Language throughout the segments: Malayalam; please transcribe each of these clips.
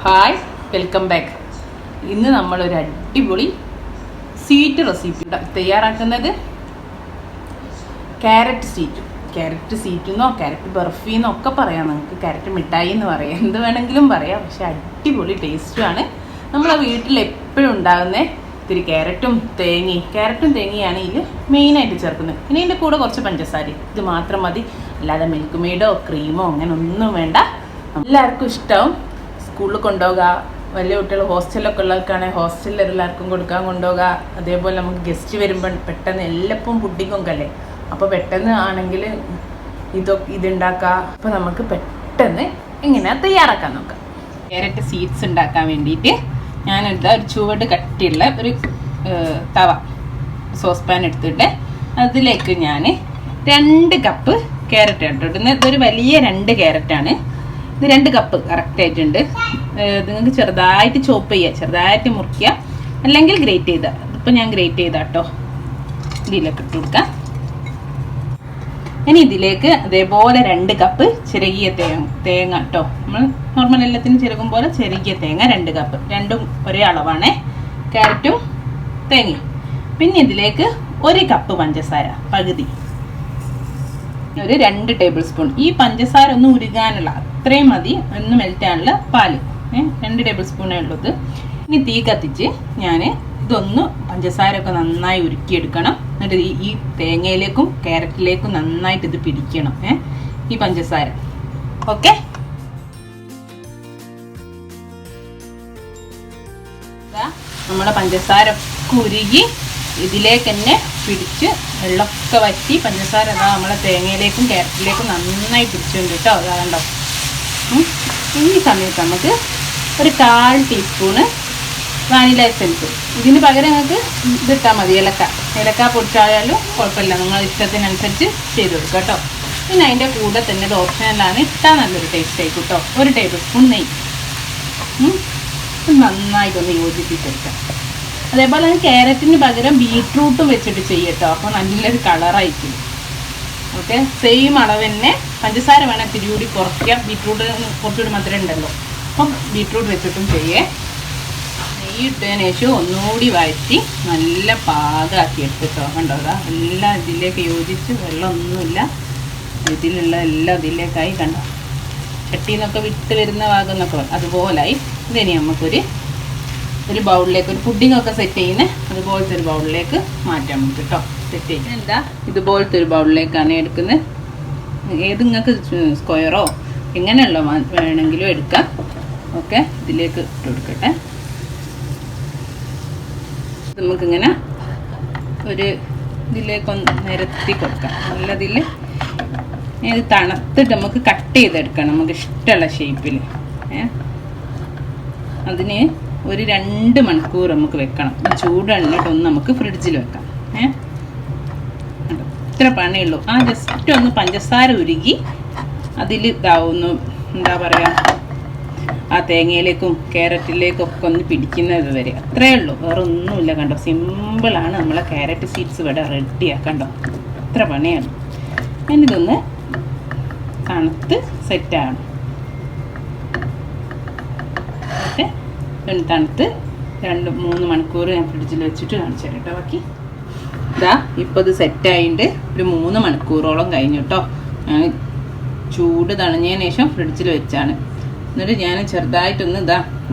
Hi, welcome back. ഇന്ന് നമ്മളൊരു അടിപൊളി സ്വീറ്റ് റെസിപ്പി തയ്യാറാക്കുന്നത് ക്യാരറ്റ് സ്വീറ്റെന്നോ ക്യാരറ്റ് ബർഫീന്നോ ഒക്കെ പറയാം. നിങ്ങൾക്ക് ക്യാരറ്റ് മിഠായി എന്ന് പറയാം, എന്ത് വേണമെങ്കിലും പറയാം. പക്ഷെ അടിപൊളി ടേസ്റ്റുമാണ്. നമ്മളെ വീട്ടിൽ എപ്പോഴും ഉണ്ടാകുന്ന ഇത്തിരി ക്യാരറ്റും തേങ്ങയാണ് ഇതിൽ മെയിനായിട്ട് ചേർക്കുന്നത്. പിന്നെ ഇതിൻ്റെ കൂടെ കുറച്ച് പഞ്ചസാര, ഇത് മാത്രം മതി. അല്ലാതെ മിൽക്ക് മെയ്ഡോ ക്രീമോ അങ്ങനെ ഒന്നും വേണ്ട. എല്ലാവർക്കും ഇഷ്ടവും. സ്കൂളിൽ കൊണ്ടുപോകുക, വലിയ കുട്ടികൾ ഹോസ്റ്റലിലൊക്കെ ഉള്ളവർക്കാണെങ്കിൽ ഹോസ്റ്റലിൽ എല്ലാവർക്കും കൊടുക്കാൻ കൊണ്ടുപോകുക. അതേപോലെ നമുക്ക് ഗസ്റ്റ് വരുമ്പോൾ പെട്ടെന്ന് എല്ലപ്പം പുഡിങ്ങൊക്കെ അല്ലേ, അപ്പോൾ പെട്ടെന്ന് ആണെങ്കിൽ ഇതുണ്ടാക്കുക. അപ്പോൾ നമുക്ക് പെട്ടെന്ന് എങ്ങനെയാണ് തയ്യാറാക്കാൻ നോക്കാം. ക്യാരറ്റ് സീഡ്സ് ഉണ്ടാക്കാൻ വേണ്ടിയിട്ട് ഞാനെടുത്ത ഒരു ചുവട് കട്ടിയുള്ള ഒരു തവ സോസ് പാൻ എടുത്തിട്ട് അതിലേക്ക് ഞാൻ 2 കപ്പ് ക്യാരറ്റ് ഇട്ടിട്ട്, ഇതൊരു വലിയ 2 ക്യാരറ്റാണ്. ഇത് 2 കപ്പ് കറക്റ്റായിട്ടുണ്ട്. നിങ്ങൾക്ക് ചെറുതായിട്ട് ചോപ്പ് ചെയ്യുക, ചെറുതായിട്ട് മുറിക്കുക, അല്ലെങ്കിൽ ഗ്രേറ്റ് ചെയ്ത. ഇതിപ്പോൾ ഞാൻ ഗ്രേറ്റ് ചെയ്ത കേട്ടോ. ഇതിലേക്ക് ഇട്ട് കൊടുക്കാം. ഇനി ഇതിലേക്ക് അതേപോലെ 2 കപ്പ് ചിരകിയ തേങ്ങ കേട്ടോ. നമ്മൾ നോർമൽ എല്ലാത്തിനും ചിരകും പോലെ ചിരകിയ തേങ്ങ 2 കപ്പ്. രണ്ടും ഒരേ അളവാണ്, ക്യാരറ്റും തേങ്ങയും. പിന്നെ ഇതിലേക്ക് 1 കപ്പ് പഞ്ചസാര പകുതി, ഒരു 2 ടേബിൾ സ്പൂൺ. ഈ പഞ്ചസാര ഒന്ന് ഉരുകാനുള്ള അത്രയും മതി, ഒന്ന് മെൽറ്റാനുള്ള പാല് 2 ടേബിൾ സ്പൂണേ ഉള്ളത്. ഇനി തീ കത്തിച്ച് ഞാൻ ഇതൊന്ന് പഞ്ചസാരയൊക്കെ നന്നായി ഉരുക്കിയെടുക്കണം. എന്നിട്ട് ഈ തേങ്ങയിലേക്കും ക്യാരറ്റിലേക്കും നന്നായിട്ട് ഇത് പിടിക്കണം ഈ പഞ്ചസാര. ഓക്കെ, നമ്മുടെ പഞ്ചസാര ഉരുകി ഇതിലേക്ക് തന്നെ പിടിച്ച് വെള്ളമൊക്കെ വറ്റി പഞ്ചസാര നമ്മളെ തേങ്ങയിലേക്കും ക്യാരറ്റിലേക്കും നന്നായി പിടിച്ചുകൊണ്ട് കേട്ടോ. അതാണ്ടോ. ഈ സമയത്ത് നമുക്ക് ഒരു 1/4 ടീസ്പൂണ് വാനില എസൻസ്. ഇതിന് പകരം നിങ്ങൾക്ക് ഇതിട്ടാൽ മതി, ഏലക്ക പൊടിച്ചായാലും കുഴപ്പമില്ല, നിങ്ങൾ ഇഷ്ടത്തിനനുസരിച്ച് ചെയ്ത് കൊടുക്കുക കേട്ടോ. പിന്നെ അതിൻ്റെ കൂടെ തന്നെ ഇത് ഓപ്ഷനലാണ്, ഇട്ടാൽ നല്ലൊരു ടേസ്റ്റ് ആയിരിക്കും കേട്ടോ. 1 ടേബിൾ സ്പൂൺ നെയ്യ് നന്നായിട്ടൊന്ന് യോജിപ്പിച്ചെടുക്കാം. അതേപോലെ ക്യാരറ്റിന് പകരം ബീട്രൂട്ടും വെച്ചിട്ട് ചെയ്യട്ടോ, അപ്പോൾ നല്ലൊരു കളറായിരിക്കും. ഓക്കെ, സെയിം അളവ് തന്നെ പഞ്ചസാര വേണം ഇത്തിരി കൂടി കുറയ്ക്കാം. ബീട്രൂട്ട് കുറച്ചുകൂടി മധുരം ഉണ്ടല്ലോ, അപ്പം ബീട്രൂട്ട് വെച്ചിട്ടും ചെയ്യേ. നെയ്യ് ഇട്ടതിന് ശേഷം ഒന്നുകൂടി വഴറ്റി നല്ല പാകമാക്കി എടുത്തിട്ടോ. കണ്ടോ, എല്ലാം ഇതിലേക്ക് യോജിച്ച്, വെള്ളമൊന്നുമില്ല, ഇതിലുള്ള എല്ലാം ഇതിലേക്കായി. കണ്ടോ, ചട്ടിയിൽ നിന്നൊക്കെ വിട്ട് വരുന്ന ഭാഗം എന്നൊക്കെ അതുപോലായി. ഇതിനി നമുക്കൊരു ബൗളിലേക്ക്, ഒരു പുഡിങ്ങൊക്കെ സെറ്റ് ചെയ്യുന്നത് അതുപോലത്തെ ഒരു ബൗളിലേക്ക് മാറ്റാൻ നമുക്ക് കേട്ടോ. സെറ്റ് ചെയ്യുന്നത് എന്താ, ഇതുപോലത്തെ ഒരു ബൗളിലേക്കാണ് എടുക്കുന്നത്. ഏത് നിങ്ങൾക്ക് സ്ക്വയറോ എങ്ങനെയുള്ള വേണമെങ്കിലും എടുക്കാം. ഓക്കെ, ഇതിലേക്ക് ഇട്ട് കൊടുക്കട്ടെ. നമുക്കിങ്ങനെ ഒരു ഇതിലേക്കൊന്ന് നിരത്തി കൊടുക്കാം. നല്ലതിൽ ഇത് തണുത്തിട്ട് നമുക്ക് കട്ട് ചെയ്തെടുക്കണം, നമുക്ക് ഇഷ്ടമുള്ള ഷേപ്പിൽ. അതിന് ഒരു 2 മണിക്കൂർ നമുക്ക് വെക്കണം. ചൂടെണ്ണിട്ടൊന്ന് നമുക്ക് ഫ്രിഡ്ജിൽ വെക്കാം. ഇത്ര പണിയുള്ളൂ. ജസ്റ്റ് ഒന്ന് പഞ്ചസാര ഉരുകി അതിൽ ഇതാവുന്നു, എന്താ പറയുക, ആ തേങ്ങയിലേക്കും ക്യാരറ്റിലേക്കും ഒക്കെ ഒന്ന് പിടിക്കുന്നത് വരെ, അത്രയേ ഉള്ളൂ, വേറെ ഒന്നുമില്ല. കണ്ടോ, സിമ്പിളാണ്. നമ്മളെ ക്യാരറ്റ് സീഡ്സ് ഇവിടെ റെഡിയാക്കണ്ടോ, ഇത്ര പണിയാണ്. ഇതൊന്ന് തണുത്ത് സെറ്റാണ്. ഓക്കെ, തണുത്ത് 2-3 മണിക്കൂർ ഞാൻ ഫ്രിഡ്ജിൽ വെച്ചിട്ട് കാണിച്ചു തരാം കേട്ടോ. ബാക്കി ഇപ്പോൾ ഇത് സെറ്റായിട്ട് ഒരു 3 മണിക്കൂറോളം കഴിഞ്ഞു കേട്ടോ. ഞാൻ ചൂട് തണിഞ്ഞതിന് ശേഷം ഫ്രിഡ്ജിൽ വെച്ചാണ്. എന്നിട്ട് ഞാൻ ചെറുതായിട്ടൊന്ന്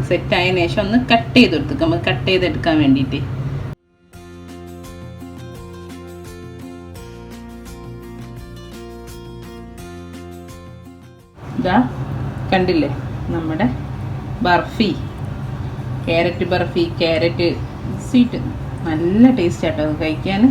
സെറ്റായതിനു ശേഷം ഒന്ന് കട്ട് ചെയ്തെടുത്തേക്കാം, നമുക്ക് കട്ട് ചെയ്തെടുക്കാൻ വേണ്ടിയിട്ട്. കണ്ടില്ലേ നമ്മുടെ barfi, carrot barfi, carrot sweet. നല്ല ടേസ്റ്റ് ആട്ടോ അത് കഴിക്കാൻ.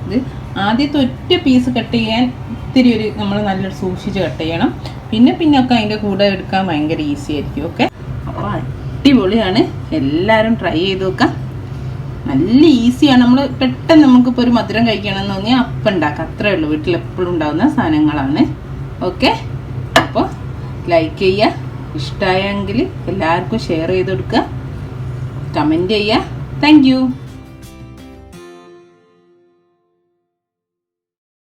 ഇത് ആദ്യത്തെ ഒറ്റ പീസ് കട്ട് ചെയ്യാൻ ഇത്തിരി നമ്മൾ നല്ലൊരു സൂക്ഷിച്ച് കട്ട് ചെയ്യണം. പിന്നെ ഒക്കെ അതിൻ്റെ കൂടെ എടുക്കാൻ ഭയങ്കര ഈസി ആയിരിക്കും. ഓക്കെ, അപ്പോൾ അടിപൊളിയാണ്. എല്ലാവരും ട്രൈ ചെയ്ത് നോക്കാം. നല്ല ഈസിയാണ്. നമ്മൾ പെട്ടെന്ന് നമുക്കിപ്പോൾ ഒരു മധുരം കഴിക്കണമെന്ന് തോന്നിയാൽ അപ്പം ഉണ്ടാക്കാം, അത്രേ ഉള്ളൂ. വീട്ടിൽ എപ്പോഴും ഉണ്ടാകുന്ന സാധനങ്ങളാണ്. ഓക്കെ, അപ്പോൾ ലൈക്ക് ചെയ്യുക, ഇഷ്ടമായെങ്കിൽ എല്ലാവർക്കും ഷെയർ ചെയ്ത് കൊടുക്കുക, കമൻറ്റ് ചെയ്യുക. Thank you.